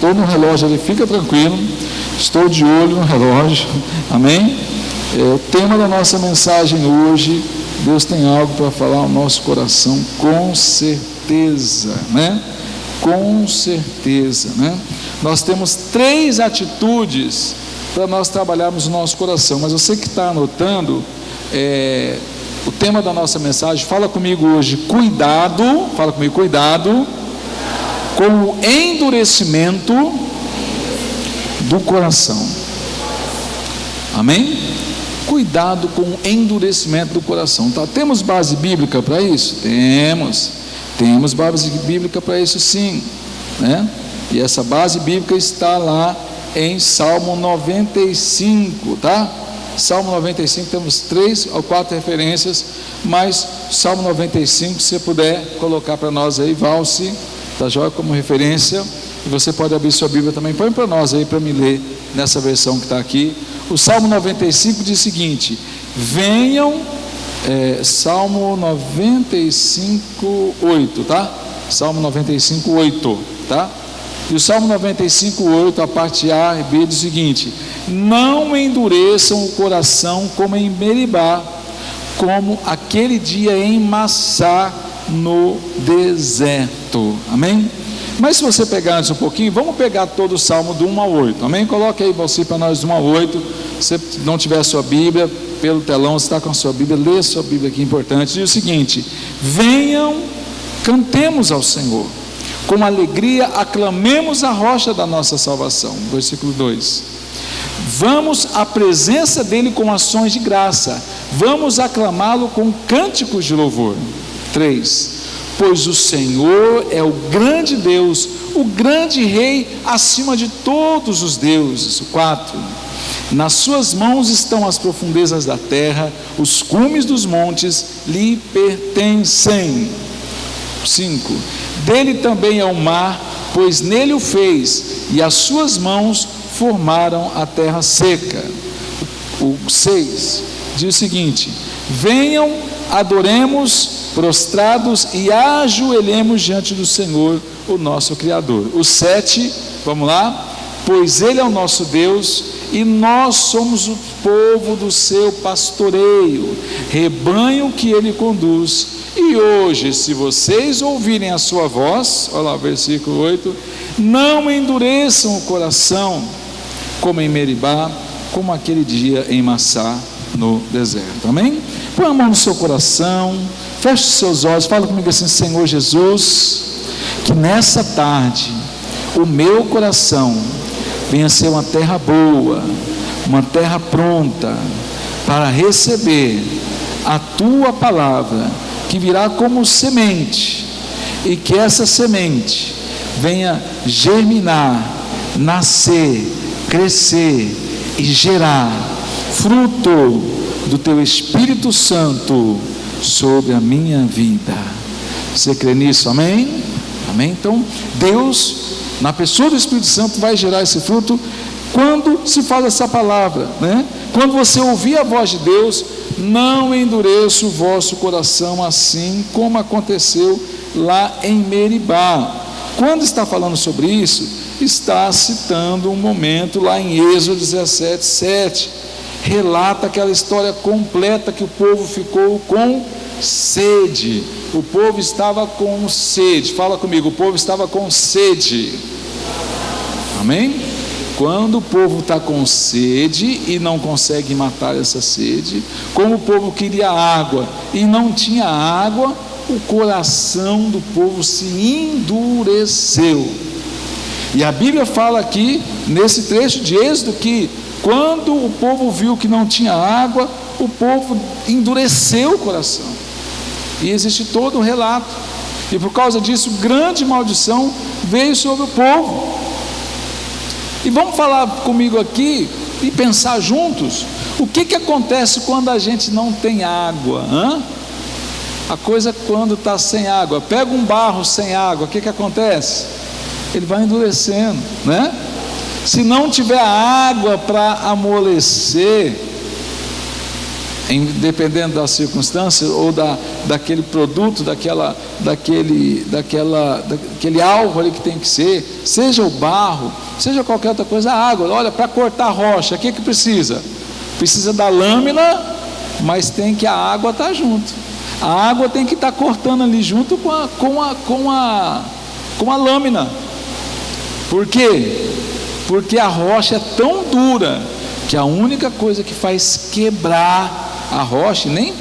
estou no relógio ali, fica tranquilo, estou de olho no relógio, amém? O tema da nossa mensagem hoje, Deus tem algo para falar ao nosso coração, com certeza, né? Com certeza, né? Nós temos 3 atitudes para nós trabalharmos o nosso coração, mas você que está anotando, o tema da nossa mensagem, fala comigo hoje, cuidado com o endurecimento do coração, amém? Cuidado com o endurecimento do coração, tá? Temos base bíblica para isso? Temos base bíblica para isso sim, né? E essa base bíblica está lá em Salmo 95, tá? Salmo 95, temos 3 ou 4 referências, mas Salmo 95, se você puder colocar para nós aí, Valse, tá joia, como referência, e você pode abrir sua Bíblia também, põe para nós aí, para me ler nessa versão que está aqui. O Salmo 95 diz o seguinte: venham, Salmo 95, 8, tá? Salmo 95, 8, tá? E o Salmo 95, 8, a parte A e B diz o seguinte: não endureçam o coração como em Meribá, como aquele dia em Massá no deserto, amém? Mas se você pegar antes um pouquinho, vamos pegar todo o Salmo do 1 ao 8, amém? Coloque aí você para nós do 1 ao 8, se você não tiver a sua Bíblia, pelo telão, você está com a sua Bíblia, lê a sua Bíblia aqui, importante. Diz o seguinte: venham, cantemos ao Senhor, com alegria aclamemos a rocha da nossa salvação. Versículo 2: vamos à presença dele com ações de graça, vamos aclamá-lo com cânticos de louvor. 3: pois o Senhor é o grande Deus, o grande Rei acima de todos os deuses. 4: nas suas mãos estão as profundezas da terra, os cumes dos montes lhe pertencem. 5: dele também é o mar, pois nele o fez, e as suas mãos formaram a terra seca. O 6 diz o seguinte: venham, adoremos prostrados e ajoelhemos diante do Senhor, o nosso Criador. O 7, vamos lá: pois ele é o nosso Deus e nós somos o povo do seu pastoreio, rebanho que ele conduz. E hoje, se vocês ouvirem a sua voz, olha lá, versículo 8, não endureçam o coração, como em Meribá, como aquele dia em Massá no deserto, amém? Põe a mão no seu coração, feche os seus olhos, fala comigo assim: Senhor Jesus, que nessa tarde, o meu coração venha ser uma terra boa, uma terra pronta, para receber a tua palavra, que virá como semente, e que essa semente venha germinar, nascer, crescer e gerar fruto do teu Espírito Santo sobre a minha vida. Você crê nisso? Amém? Amém? Então Deus, na pessoa do Espírito Santo, vai gerar esse fruto quando se fala essa palavra, né? Quando você ouvir a voz de Deus, não endureça o vosso coração, assim como aconteceu lá em Meribá. Quando está falando sobre isso, está citando um momento lá em Êxodo 17, 7, relata aquela história completa, que o povo ficou com sede. O povo estava com sede. Fala comigo: o povo estava com sede. Amém? Quando o povo está com sede e não consegue matar essa sede, como o povo queria água e não tinha água, o coração do povo se endureceu. E a Bíblia fala aqui, nesse trecho de Êxodo, que quando o povo viu que não tinha água, o povo endureceu o coração. E existe todo um relato. E por causa disso, grande maldição veio sobre o povo. E vamos falar comigo aqui e pensar juntos, o que acontece quando a gente não tem água? A coisa quando está sem água, pega um barro sem água, o que acontece? Ele vai endurecendo, né? Se não tiver água para amolecer, dependendo da circunstância ou daquele produto, daquele alvo ali que tem que ser, seja o barro, seja qualquer outra coisa, a água. Olha, para cortar rocha, o que precisa? Precisa da lâmina, mas tem que a água estar junto. A água tem que estar cortando ali junto com a lâmina. Por quê? Porque a rocha é tão dura que a única coisa que faz quebrar a rocha, nem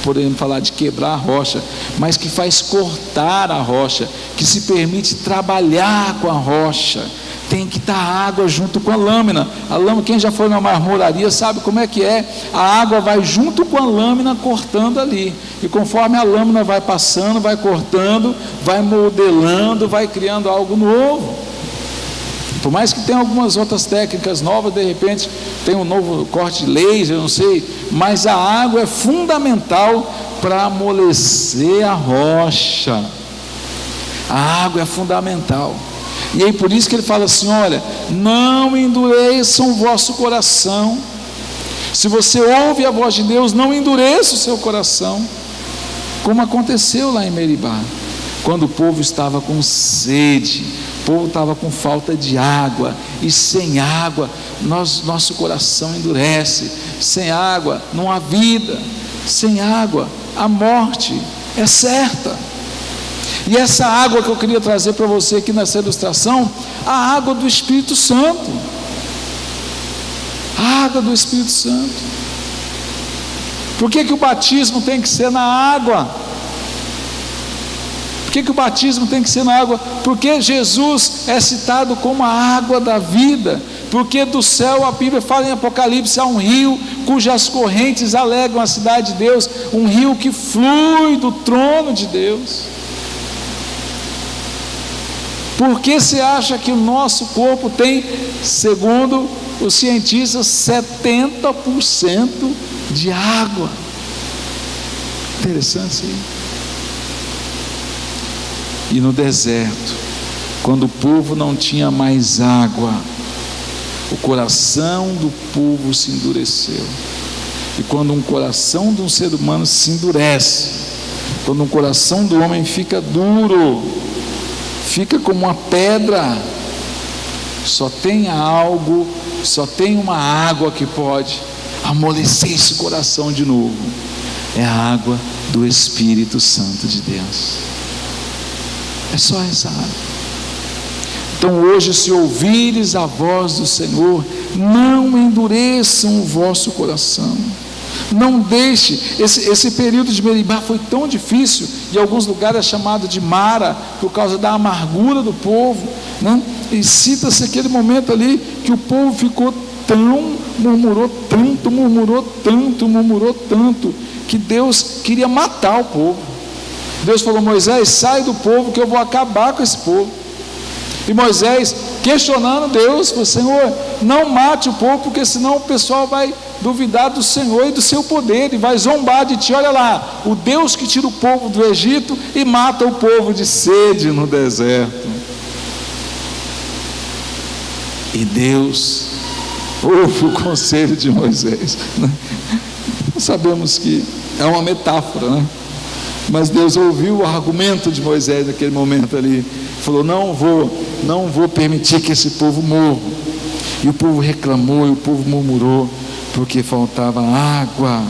podemos falar de quebrar a rocha, mas que faz cortar a rocha, que se permite trabalhar com a rocha, tem que estar água junto com a lâmina. A lâmina, quem já foi na marmoraria sabe como é que é. A água vai junto com a lâmina cortando ali, e conforme a lâmina vai passando, vai cortando, vai modelando, vai criando algo novo. Por mais que tenha algumas outras técnicas novas, de repente tem um novo corte laser, eu não sei, mas a água é fundamental para amolecer a rocha. A água é fundamental. E aí por isso que ele fala assim: olha, não endureçam o vosso coração. Se você ouve a voz de Deus, não endureça o seu coração, como aconteceu lá em Meribá, quando o povo estava com sede, o povo estava com falta de água, e sem água nosso coração endurece. Sem água não há vida, sem água a morte é certa. E essa água que eu queria trazer para você aqui nessa ilustração, a água do Espírito Santo. A água do Espírito Santo. Por que o batismo tem que ser na água? Por que o batismo tem que ser na água? Porque Jesus é citado como a água da vida. Porque do céu, a Bíblia fala em Apocalipse, há um rio cujas correntes alegram a cidade de Deus, um rio que flui do trono de Deus. Por que você acha que o nosso corpo tem, segundo os cientistas, 70% de água? Interessante isso aí. E no deserto, quando o povo não tinha mais água, o coração do povo se endureceu. E quando um coração de um ser humano se endurece, quando um coração do homem fica duro, fica como uma pedra, só tem algo, só tem uma água que pode amolecer esse coração de novo. É a água do Espírito Santo de Deus. É só essa água. Então hoje, se ouvires a voz do Senhor, não endureçam o vosso coração. Não deixe, esse período de Meribá foi tão difícil, em alguns lugares é chamado de Mara, por causa da amargura do povo, né? E cita-se aquele momento ali, que o povo ficou murmurou tanto, que Deus queria matar o povo. Deus falou: Moisés, sai do povo, que eu vou acabar com esse povo. E Moisés, questionando Deus, falou: Senhor, não mate o povo, porque senão o pessoal vai duvidar do Senhor e do seu poder, e vai zombar de ti. Olha lá, o Deus que tira o povo do Egito e mata o povo de sede no deserto. E Deus ouve o conselho de Moisés. Nós sabemos que é uma metáfora, né? Mas Deus ouviu o argumento de Moisés naquele momento ali. Falou: não vou permitir que esse povo morra. E o povo reclamou, e o povo murmurou, porque faltava água.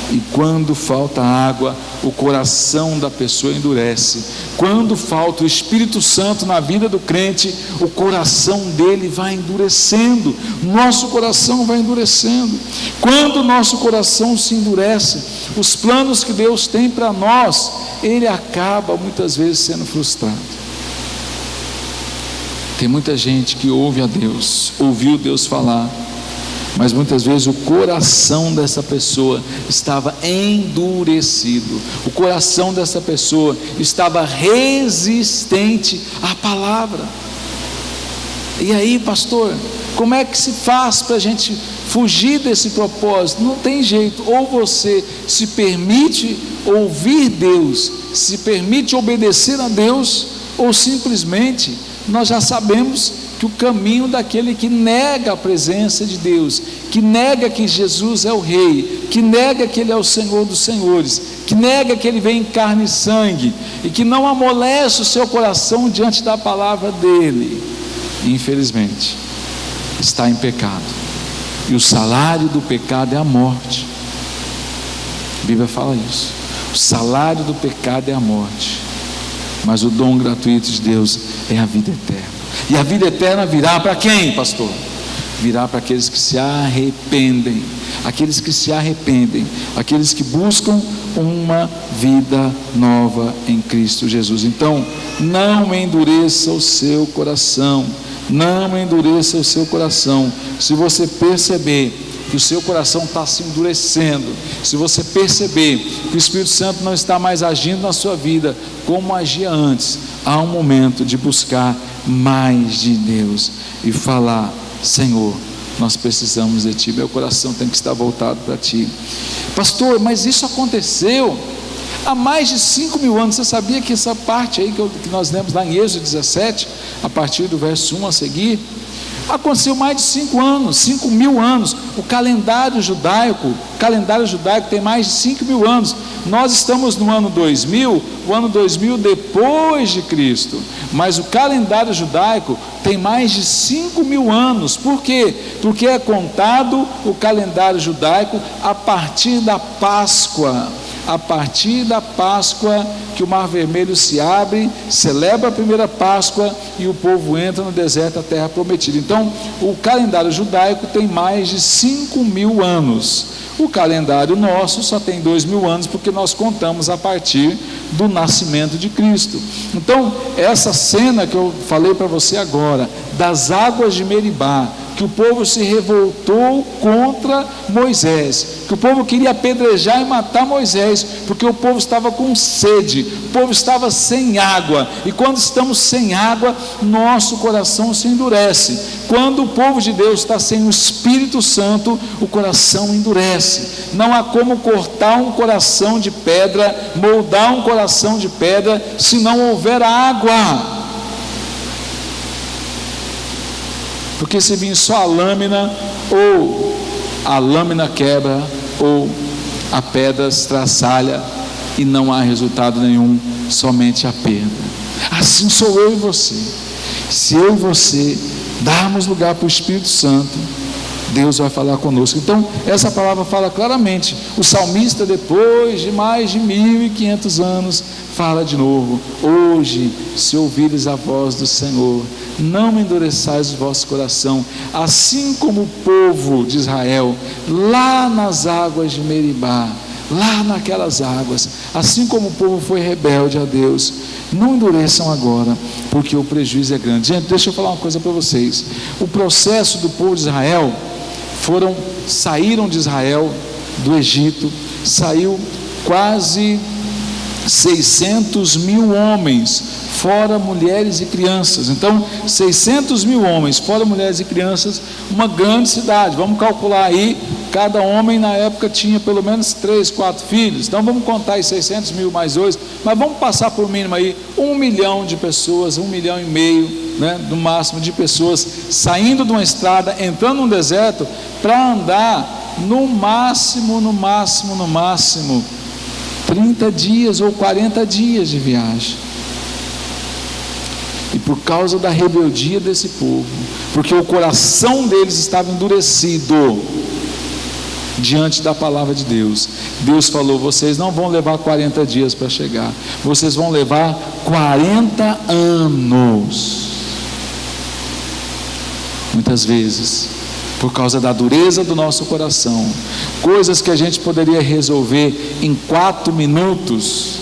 E quando falta água, o coração da pessoa endurece. Quando falta o Espírito Santo na vida do crente, o coração dele vai endurecendo. Nosso coração vai endurecendo. Quando o nosso coração se endurece, os planos que Deus tem para nós, ele acaba muitas vezes sendo frustrado. Tem muita gente que ouve a Deus, ouviu Deus falar, mas muitas vezes o coração dessa pessoa estava endurecido, o coração dessa pessoa estava resistente à palavra. E aí, pastor, como é que se faz para a gente fugir desse propósito? Não tem jeito. Ou você se permite ouvir Deus, se permite obedecer a Deus, ou simplesmente nós já sabemos que o caminho daquele que nega a presença de Deus, que nega que Jesus é o Rei, que nega que Ele é o Senhor dos Senhores, que nega que Ele vem em carne e sangue, e que não amolece o seu coração diante da palavra dEle, infelizmente, está em pecado, e o salário do pecado é a morte. A Bíblia fala isso, o salário do pecado é a morte, mas o dom gratuito de Deus é a vida eterna. E a vida eterna virá para quem, pastor? Virá para aqueles que se arrependem, aqueles que se arrependem, aqueles que buscam uma vida nova em Cristo Jesus. Então, não endureça o seu coração, não endureça o seu coração. Se você perceber que o seu coração está se endurecendo, se você perceber que o Espírito Santo não está mais agindo na sua vida como agia antes, há um momento de buscar mais de Deus e falar: Senhor, nós precisamos de Ti, meu coração tem que estar voltado para Ti. Pastor, mas isso aconteceu há mais de 5.000 anos. Você sabia que essa parte aí que nós lemos lá em Êxodo 17, a partir do verso 1 a seguir, aconteceu mais de 5.000 anos. O calendário judaico tem mais de 5.000 anos. Nós estamos no ano 2000, o ano 2000 depois de Cristo, mas o calendário judaico tem mais de 5.000 anos. Por quê? Porque é contado o calendário judaico a partir da Páscoa. A partir da Páscoa que o Mar Vermelho se abre, celebra a primeira Páscoa e o povo entra no deserto, a terra prometida. Então, o calendário judaico tem mais de 5.000 anos. O calendário nosso só tem 2.000 anos, porque nós contamos a partir do nascimento de Cristo. Então, essa cena que eu falei para você agora, das águas de Meribá, que o povo se revoltou contra Moisés, que o povo queria apedrejar e matar Moisés, porque o povo estava com sede, o povo estava sem água, e quando estamos sem água, nosso coração se endurece. Quando o povo de Deus está sem o Espírito Santo, o coração endurece. Não há como cortar um coração de pedra, moldar um coração de pedra, se não houver água. Porque se vir só a lâmina, ou a lâmina quebra, ou a pedra estraçalha, e não há resultado nenhum, somente a perda. Assim sou eu e você. Se eu e você darmos lugar para o Espírito Santo, Deus vai falar conosco. Então, essa palavra fala claramente. O salmista, depois de mais de 1.500 anos, fala de novo: hoje, se ouvires a voz do Senhor, não me endureçais o vosso coração, assim como o povo de Israel, lá nas águas de Meribá, lá naquelas águas, assim como o povo foi rebelde a Deus, não endureçam agora, porque o prejuízo é grande. Gente, deixa eu falar uma coisa para vocês. O processo do povo de Israel, saíram de Israel, do Egito, saiu quase 600.000 homens, fora mulheres e crianças. Então, 600.000 homens, fora mulheres e crianças, uma grande cidade. Vamos calcular aí, cada homem na época tinha pelo menos 3, 4 filhos. Então vamos contar aí 600.000 mais 2, mas vamos passar por mínimo aí 1 milhão de pessoas, 1,5 milhão, né, no máximo, de pessoas saindo de uma estrada, entrando num deserto, para andar no máximo 30 dias ou 40 dias de viagem. E por causa da rebeldia desse povo, porque o coração deles estava endurecido diante da palavra de Deus, Deus falou: vocês não vão levar 40 dias para chegar, vocês vão levar 40 anos. Muitas vezes, por causa da dureza do nosso coração, coisas que a gente poderia resolver em 4 minutos,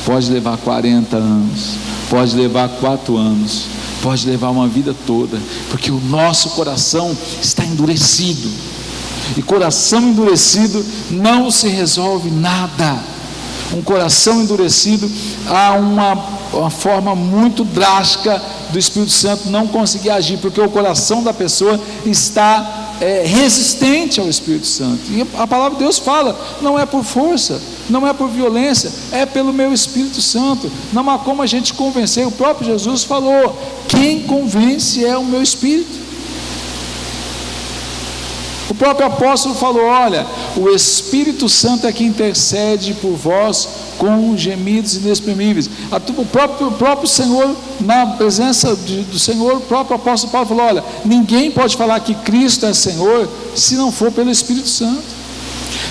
pode levar 40 anos, pode levar 4 anos, pode levar uma vida toda, porque o nosso coração está endurecido, e coração endurecido não se resolve nada. Um coração endurecido, há uma forma muito drástica do Espírito Santo não conseguir agir, porque o coração da pessoa está resistente ao Espírito Santo. E a palavra de Deus fala: não é por força, não é por violência, é pelo meu Espírito Santo. Não há como a gente convencer. O próprio Jesus falou: quem convence é o meu Espírito. O próprio apóstolo falou: olha, o Espírito Santo é que intercede por vós com gemidos inexprimíveis. O próprio Senhor, na presença do Senhor, o próprio apóstolo Paulo falou: olha, ninguém pode falar que Cristo é Senhor se não for pelo Espírito Santo.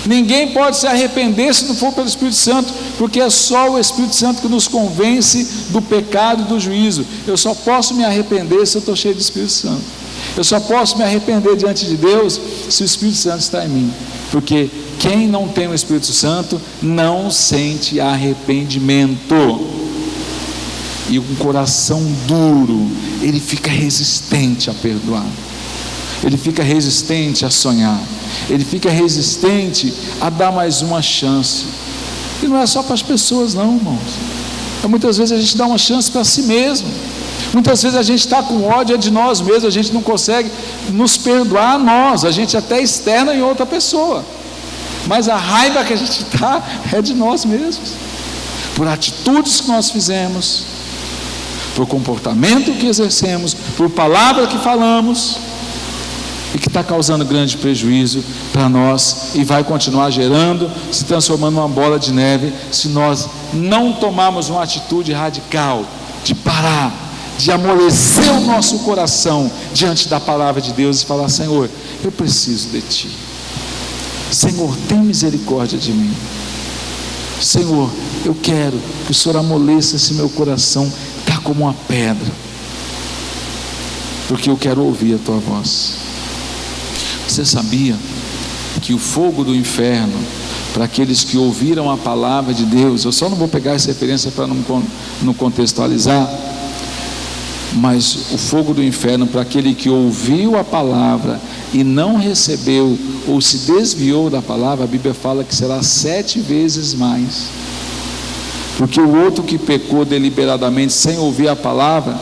Ninguém pode se arrepender se não for pelo Espírito Santo, porque é só o Espírito Santo que nos convence do pecado e do juízo. Eu só posso me arrepender se eu estou cheio do Espírito Santo. Eu só posso me arrepender diante de Deus se o Espírito Santo está em mim, porque quem não tem o Espírito Santo não sente arrependimento, e um coração duro, ele fica resistente a perdoar, ele fica resistente a sonhar, ele fica resistente a dar mais uma chance. E não é só para as pessoas não, irmãos. Muitas vezes a gente dá uma chance para si mesmo. Muitas vezes a gente está com ódio de nós mesmos, a gente não consegue nos perdoar a nós, a gente até externa em outra pessoa, mas a raiva que a gente está é de nós mesmos, por atitudes que nós fizemos, por comportamento que exercemos, por palavra que falamos, e que está causando grande prejuízo para nós, e vai continuar gerando, se transformando numa bola de neve, se nós não tomarmos uma atitude radical, de parar, de amolecer o nosso coração diante da palavra de Deus e falar: Senhor, eu preciso de Ti. Senhor, tem misericórdia de mim. Senhor, eu quero que o Senhor amoleça esse meu coração, está como uma pedra, porque eu quero ouvir a Tua voz. Você sabia que o fogo do inferno, para aqueles que ouviram a palavra de Deus, eu só não vou pegar essa referência para não contextualizar, mas o fogo do inferno, para aquele que ouviu a palavra e não recebeu, ou se desviou da palavra, a Bíblia fala que será 7 vezes mais, porque o outro que pecou deliberadamente sem ouvir a palavra,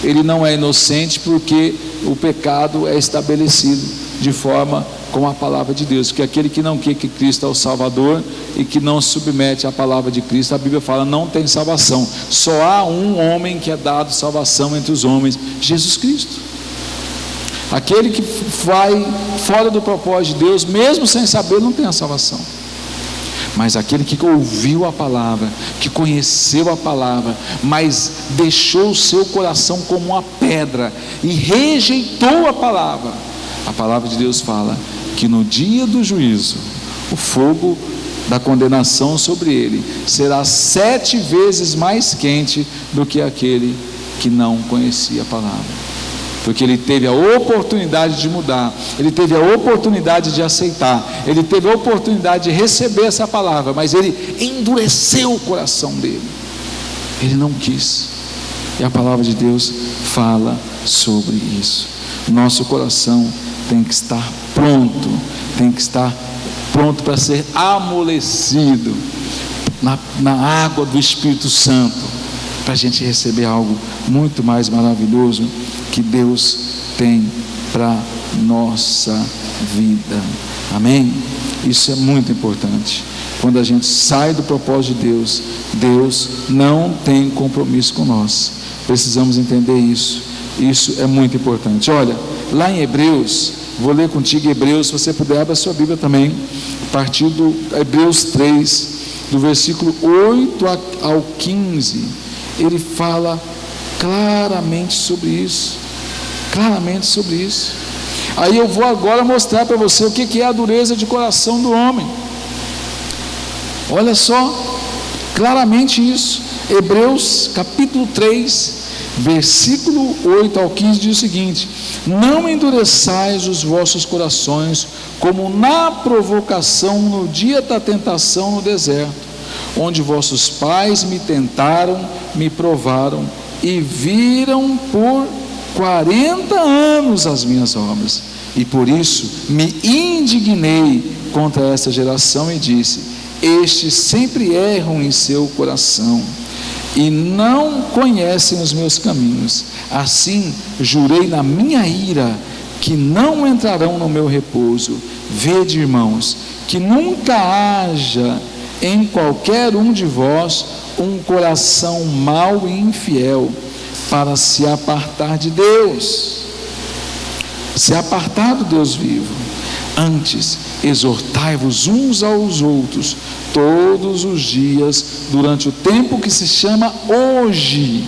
ele não é inocente, porque o pecado é estabelecido de forma com a palavra de Deus, porque aquele que não quer que Cristo é o Salvador e que não se submete à palavra de Cristo, a Bíblia fala, não tem salvação. Só há um homem que é dado salvação entre os homens, Jesus Cristo. Aquele que vai fora do propósito de Deus, mesmo sem saber, não tem a salvação. Mas aquele que ouviu a palavra, que conheceu a palavra, mas deixou o seu coração como uma pedra e rejeitou a palavra de Deus fala que no dia do juízo, o fogo da condenação sobre ele será 7 vezes mais quente do que aquele que não conhecia a palavra, porque ele teve a oportunidade de mudar, ele teve a oportunidade de aceitar, ele teve a oportunidade de receber essa palavra, mas ele endureceu o coração dele, ele não quis. E a palavra de Deus fala sobre isso. Nosso coração tem que estar pronto para ser amolecido na água do Espírito Santo, para a gente receber algo muito mais maravilhoso que Deus tem para nossa vida. Amém? Isso é muito importante. Quando a gente sai do propósito de Deus, Deus não tem compromisso com nós. Precisamos entender isso. Isso é muito importante. Olha, lá em Hebreus, vou ler contigo Hebreus, se você puder, abra a sua Bíblia também, a partir do Hebreus 3, do versículo 8 ao 15, ele fala claramente sobre isso, aí eu vou agora mostrar para você o que é a dureza de coração do homem. Olha só, claramente isso, Hebreus capítulo 3, versículo 8 ao 15 diz o seguinte: não endureçais os vossos corações, como na provocação no dia da tentação no deserto, onde vossos pais me tentaram, me provaram, e viram por 40 anos as minhas obras, e por isso me indignei contra essa geração, e disse: estes sempre erram em seu coração, e não conhecem os meus caminhos. Assim jurei na minha ira, que não entrarão no meu repouso. Vede, irmãos, que nunca haja em qualquer um de vós um coração mau e infiel, para se apartar de Deus, se apartar do Deus vivo. Antes, exortai-vos uns aos outros, todos os dias, durante o tempo que se chama hoje,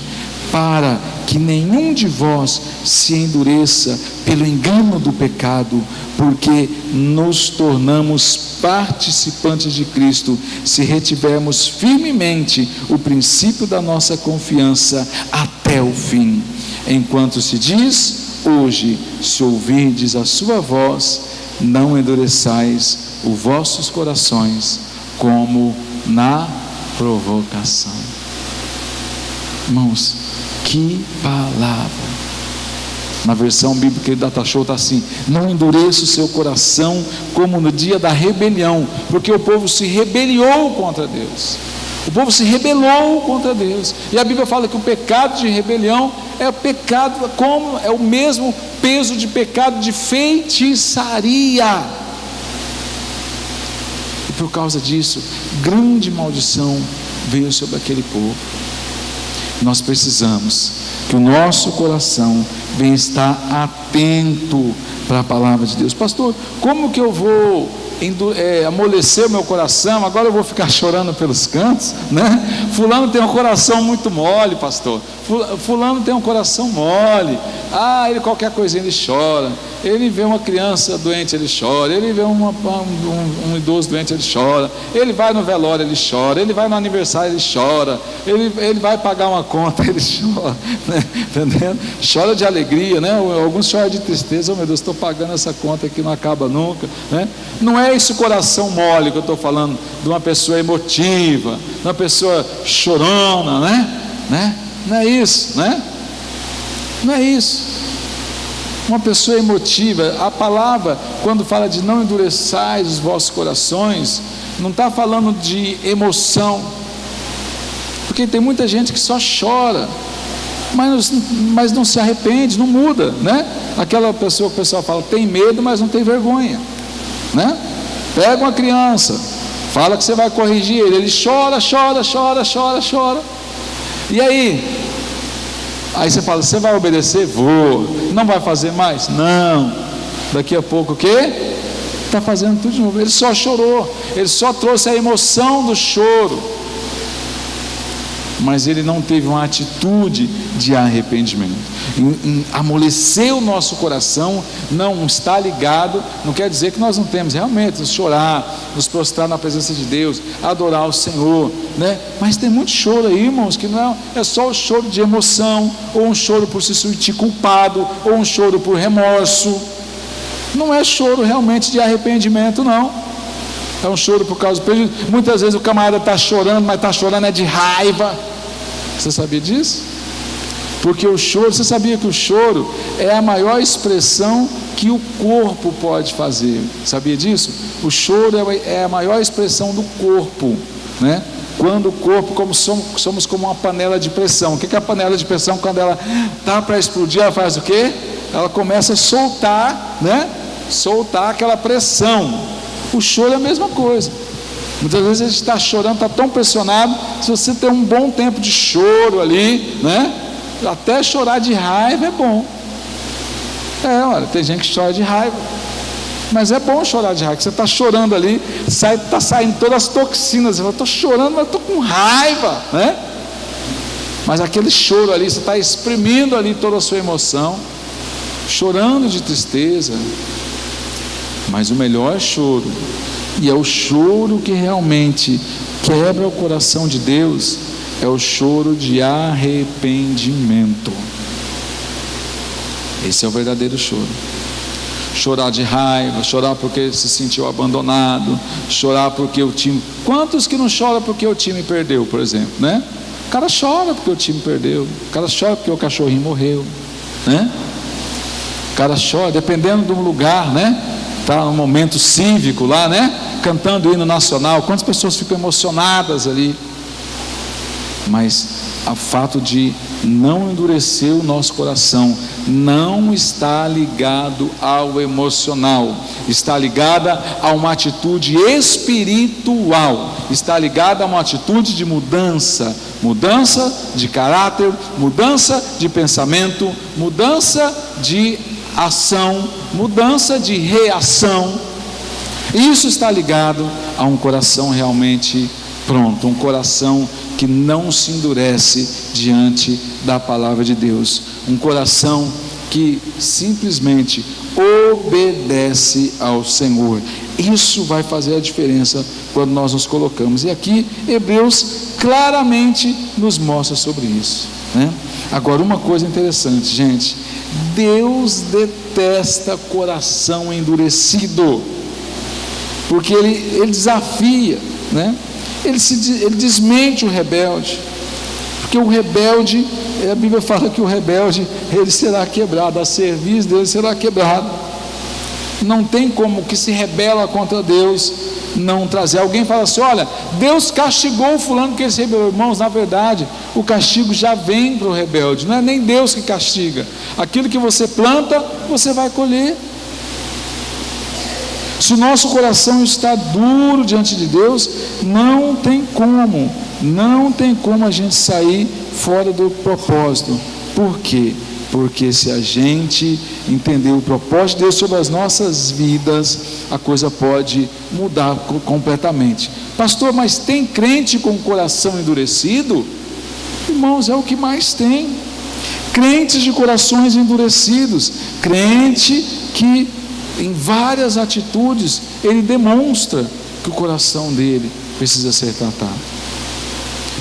para que nenhum de vós se endureça pelo engano do pecado, porque nos tornamos participantes de Cristo, se retivermos firmemente o princípio da nossa confiança até o fim. Enquanto se diz, hoje, se ouvirdes a sua voz, não endureçais os vossos corações, como na provocação. Irmãos, que palavra! Na versão bíblica da Tachou está assim: não endureça o seu coração como no dia da rebelião, porque o povo se rebeliou contra Deus. O povo se rebelou contra Deus. E a Bíblia fala que o pecado de rebelião é pecado, como é o mesmo peso de pecado de feitiçaria. E por causa disso, grande maldição veio sobre aquele povo. Nós precisamos que o nosso coração venha estar atento para a palavra de Deus. Pastor, como que eu vou amolecer o meu coração? Agora eu vou ficar chorando pelos cantos, né? Fulano tem um coração muito mole, pastor. Fulano tem um coração mole. Ele qualquer coisinha ele chora. Ele vê uma criança doente, ele chora. Ele vê um idoso doente, ele chora. Ele vai no velório, ele chora. Ele vai no aniversário, ele chora. Ele vai pagar uma conta, ele chora, né? Entendendo? Chora de alegria, né? Alguns choram de tristeza. Oh, meu Deus, estou pagando essa conta que não acaba nunca, né? Não é esse coração mole que eu estou falando, de uma pessoa emotiva, de uma pessoa chorona, né? Não é isso, né? Não é isso. Uma pessoa emotiva, a palavra, quando fala de não endureçais os vossos corações, não está falando de emoção, porque tem muita gente que só chora, mas não se arrepende, não muda, né? Aquela pessoa que o pessoal fala, tem medo, mas não tem vergonha, né? Pega uma criança, fala que você vai corrigir ele chora, e aí você fala, você vai obedecer? Vou. Não vai fazer mais? Não. Daqui a pouco o quê? Está fazendo tudo de novo. Ele só chorou, ele só trouxe a emoção do choro, mas ele não teve uma atitude de arrependimento. Amolecer o nosso coração, não está ligado, não quer dizer que nós não temos realmente chorar, nos prostrar na presença de Deus, adorar o Senhor, né? Mas tem muito choro aí, irmãos, que não é só o choro de emoção, ou um choro por se sentir culpado, ou um choro por remorso. Não é choro realmente de arrependimento, não. É um choro por causa do prejuízo. Muitas vezes o camarada está chorando, mas está chorando é de raiva. Você sabia disso? Porque o choro, você sabia que o choro é a maior expressão que o corpo pode fazer? Sabia disso? O choro é a maior expressão do corpo, né? Quando o corpo, como somos como uma panela de pressão. O que é a panela de pressão? Quando ela está para explodir, ela faz o quê? Ela começa a soltar, né? Soltar aquela pressão. O choro é a mesma coisa. Muitas vezes a gente está chorando, está tão pressionado. Se você tem um bom tempo de choro ali, né? Até chorar de raiva é bom. Olha, tem gente que chora de raiva, mas é bom chorar de raiva. Você está chorando ali, está saindo todas as toxinas. Você fala, estou chorando, mas estou com raiva, né? Mas aquele choro ali, você está exprimindo ali toda a sua emoção, chorando de tristeza. Mas o melhor choro, e é o choro que realmente quebra o coração de Deus, é o choro de arrependimento. Esse é o verdadeiro choro. Chorar de raiva, chorar porque se sentiu abandonado, chorar porque o time... Quantos que não choram porque o time perdeu, por exemplo, né? O cara chora porque o time perdeu, o cara chora porque o cachorrinho morreu, né? O cara chora, dependendo do lugar, né? Está no momento cívico lá, né? Cantando o hino nacional, quantas pessoas ficam emocionadas ali? Mas o fato de não endureceu o nosso coração, não está ligado ao emocional, está ligada a uma atitude espiritual, está ligada a uma atitude de mudança de caráter, mudança de pensamento, mudança de ação, mudança de reação. Isso está ligado a um coração realmente pronto, um coração que não se endurece diante da palavra de Deus, um coração que simplesmente obedece ao Senhor. Isso vai fazer a diferença quando nós nos colocamos, e aqui Hebreus claramente nos mostra sobre isso, né? Agora, uma coisa interessante, gente: Deus detesta coração endurecido, porque ele desafia, né? Ele desmente o rebelde, porque o rebelde, a Bíblia fala que o rebelde, ele será quebrado, a cerviz dele será quebrada. Não tem como que se rebela contra Deus não trazer. Alguém fala assim: olha, Deus castigou o fulano que ele se rebelou. Irmãos, na verdade, o castigo já vem para o rebelde, não é nem Deus que castiga. Aquilo que você planta, você vai colher. Se o nosso coração está duro diante de Deus, não tem como a gente sair fora do propósito. Por quê? Porque se a gente entender o propósito de Deus sobre as nossas vidas, a coisa pode mudar completamente. Pastor, mas tem crente com o coração endurecido? Irmãos, é o que mais tem. Crentes de corações endurecidos, crente que em várias atitudes ele demonstra que o coração dele precisa ser tratado.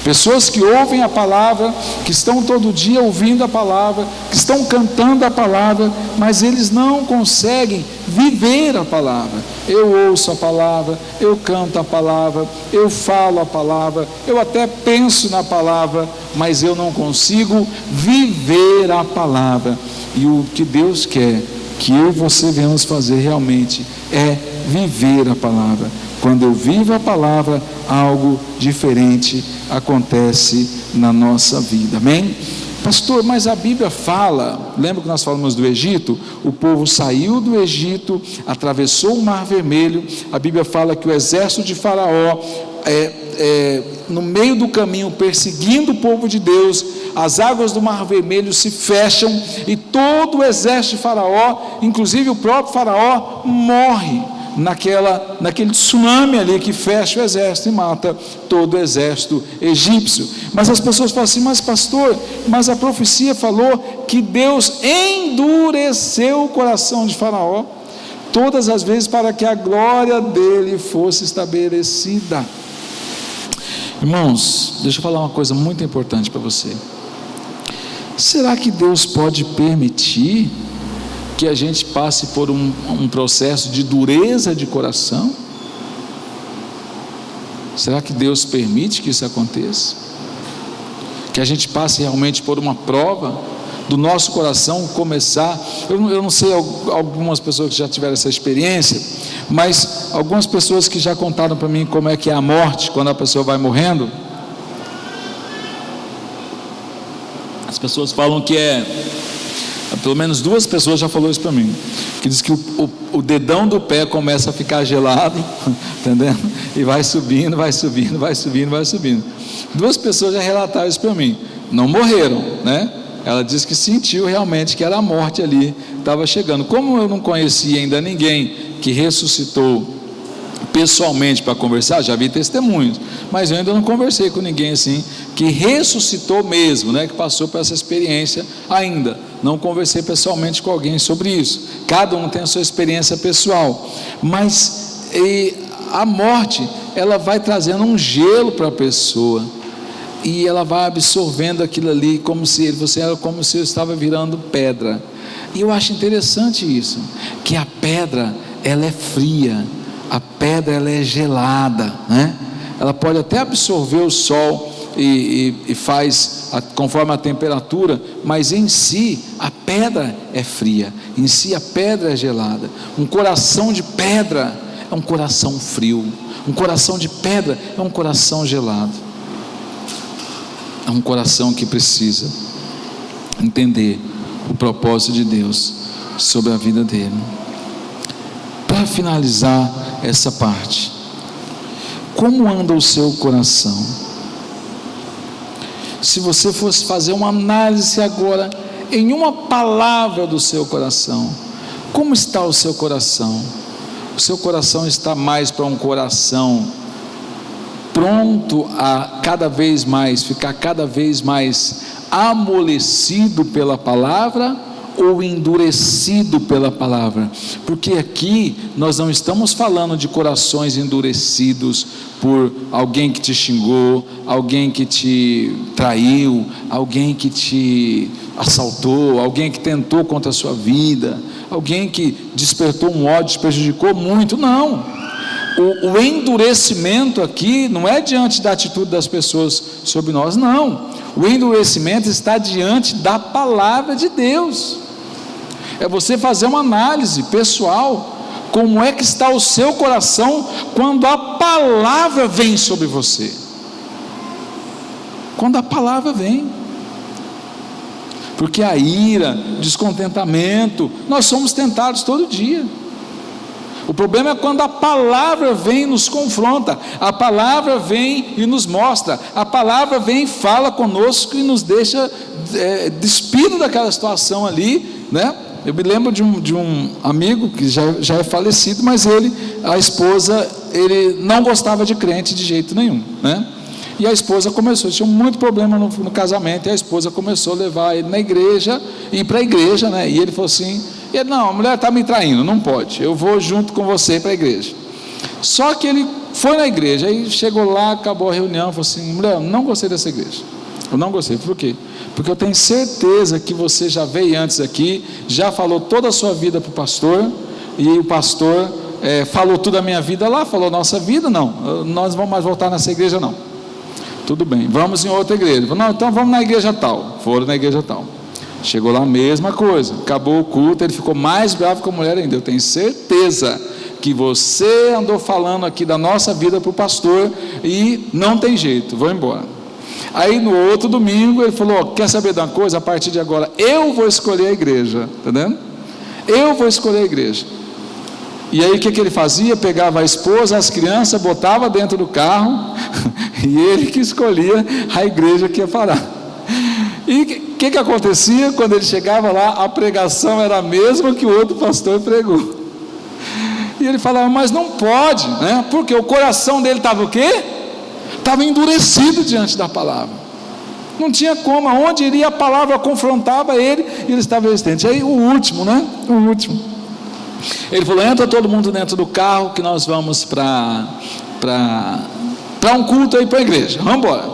Pessoas que ouvem a palavra, que estão todo dia ouvindo a palavra, que estão cantando a palavra, mas eles não conseguem viver a palavra. Eu ouço a palavra, eu canto a palavra, eu falo a palavra, eu até penso na palavra, mas eu não consigo viver a palavra. E o que Deus quer que eu e você venhamos fazer realmente é viver a palavra. Quando eu vivo a palavra, algo diferente acontece na nossa vida. Amém? Pastor, mas a Bíblia fala, lembra que nós falamos do Egito? O povo saiu do Egito, atravessou o Mar Vermelho. A Bíblia fala que o exército de Faraó no meio do caminho, perseguindo o povo de Deus, as águas do Mar Vermelho se fecham e todo o exército de Faraó, inclusive o próprio Faraó, morre naquele tsunami ali que fecha o exército e mata todo o exército egípcio. Mas as pessoas falam assim: mas pastor, mas a profecia falou que Deus endureceu o coração de Faraó todas as vezes para que a glória dele fosse estabelecida. Irmãos, deixa eu falar uma coisa muito importante para você. Será que Deus pode permitir que a gente passe por um processo de dureza de coração? Será que Deus permite que isso aconteça? Que a gente passe realmente por uma prova do nosso coração começar. Eu não sei algumas pessoas que já tiveram essa experiência, mas algumas pessoas que já contaram para mim como é que é a morte, quando a pessoa vai morrendo. As pessoas falam que pelo menos 2 pessoas já falaram isso para mim, que diz que o dedão do pé começa a ficar gelado, entendendo? E vai subindo, vai subindo, vai subindo, vai subindo. 2 pessoas já relataram isso para mim, não morreram, né? Ela disse que sentiu realmente que era a morte ali, estava chegando. Como eu não conhecia ainda ninguém que ressuscitou pessoalmente para conversar, já vi testemunhos, mas eu ainda não conversei com ninguém assim, que ressuscitou mesmo, né, que passou por essa experiência ainda. Não conversei pessoalmente com alguém sobre isso. Cada um tem a sua experiência pessoal, mas a morte, ela vai trazendo um gelo para a pessoa, e ela vai absorvendo aquilo ali, como se eu estava virando pedra. E eu acho interessante isso, que a pedra, ela é fria, a pedra, ela é gelada, né? Ela pode até absorver o sol e faz conforme a temperatura, mas em si a pedra é fria, em si a pedra é gelada. Um coração de pedra é um coração frio, um coração de pedra é um coração gelado, é um coração que precisa entender o propósito de Deus sobre a vida dele. Para finalizar essa parte, como anda o seu coração? Se você fosse fazer uma análise agora, em uma palavra do seu coração, como está o seu coração? O seu coração está mais para um coração pronto a cada vez mais, ficar cada vez mais amolecido pela palavra, ou endurecido pela palavra? Porque aqui nós não estamos falando de corações endurecidos por alguém que te xingou, alguém que te traiu, alguém que te assaltou, alguém que tentou contra a sua vida, alguém que despertou um ódio, te prejudicou muito. Não, o endurecimento aqui não é diante da atitude das pessoas sobre nós, não. O endurecimento está diante da palavra de Deus. É você fazer uma análise pessoal, como é que está o seu coração quando a palavra vem sobre você. Quando a palavra vem, porque a ira, descontentamento, nós somos tentados todo dia. O problema é quando a palavra vem e nos confronta, a palavra vem e nos mostra, a palavra vem e fala conosco e nos deixa despido daquela situação ali, né? Eu me lembro de um amigo que já é falecido, mas a esposa, ele não gostava de crente de jeito nenhum, né? E a esposa começou, tinha muito problema no casamento, e a esposa começou a levar ele na igreja, ir para a igreja, né? E ele falou assim, não, a mulher está me traindo, não pode, eu vou junto com você para a igreja. Só que ele foi na igreja, aí chegou lá, acabou a reunião, falou assim, mulher, eu não gostei dessa igreja, eu não gostei. Por quê? Porque eu tenho certeza que você já veio antes aqui, já falou toda a sua vida para o pastor, e o pastor falou toda a minha vida lá, falou nossa vida, não, nós não vamos mais voltar nessa igreja não. Tudo bem, vamos em outra igreja. Falou, não, então vamos na igreja tal. Foram na igreja tal. Chegou lá, a mesma coisa, acabou o culto, ele ficou mais bravo com a mulher ainda. Eu tenho certeza que você andou falando aqui da nossa vida para o pastor, e não tem jeito, vou embora. Aí no outro domingo ele falou, quer saber de uma coisa? A partir de agora eu vou escolher a igreja, entendendo? Eu vou escolher a igreja. E aí o que ele fazia? Pegava a esposa, as crianças, botava dentro do carro e ele que escolhia a igreja que ia parar. E o que acontecia? Quando ele chegava lá, a pregação era a mesma que o outro pastor pregou. E ele falava, mas não pode, né? Porque o coração dele estava o quê? Estava endurecido diante da palavra, não tinha como, aonde iria a palavra confrontava ele, e ele estava resistente. Aí o último, ele falou, entra todo mundo dentro do carro, que nós vamos para um culto aí para a igreja, vamos embora.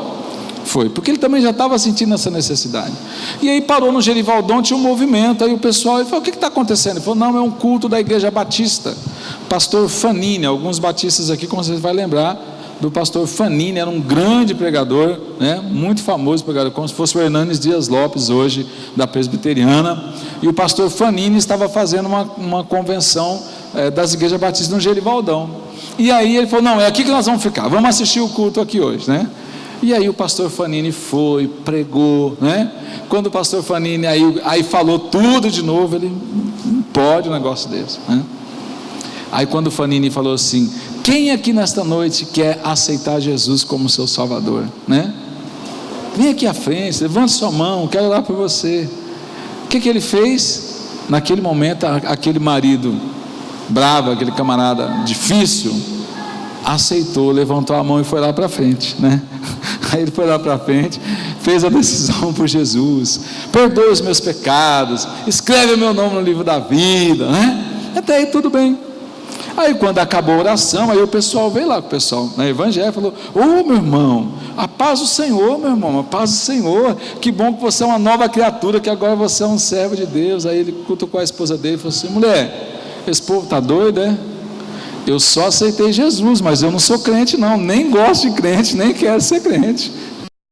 Foi, porque ele também já estava sentindo essa necessidade. E aí parou no Gerivaldão, tinha um movimento, aí o pessoal, ele falou, o que está acontecendo? Ele falou, não, é um culto da igreja batista, pastor Fanini. Alguns batistas aqui, como vocês vão lembrar do pastor Fanini, era um grande pregador, né? Muito famoso pregador, como se fosse o Hernanes Dias Lopes hoje, da presbiteriana. E o pastor Fanini estava fazendo uma convenção das igrejas batistas no Gerivaldão. E aí ele falou, não, é aqui que nós vamos ficar, vamos assistir o culto aqui hoje, né? E aí o pastor Fanini foi, pregou, né? Quando o pastor Fanini aí falou tudo de novo, ele não pode um negócio desse, né? Aí quando o Fanini falou assim, quem aqui nesta noite quer aceitar Jesus como seu Salvador, né? Vem aqui à frente, levante sua mão, quero orar por você. O que ele fez? Naquele momento, aquele marido bravo, aquele camarada difícil, aceitou, levantou a mão e foi lá para frente, né? Aí ele foi lá para frente, fez a decisão por Jesus, perdoa os meus pecados, escreve o meu nome no livro da vida, né? Até aí tudo bem. Aí quando acabou a oração, aí o pessoal veio lá, o pessoal na evangelho falou, meu irmão, a paz do Senhor, meu irmão, a paz do Senhor, que bom que você é uma nova criatura, que agora você é um servo de Deus. Aí ele cutucou a esposa dele e falou assim, mulher, esse povo está doido, é? Eu só aceitei Jesus, mas eu não sou crente não, nem gosto de crente, nem quero ser crente.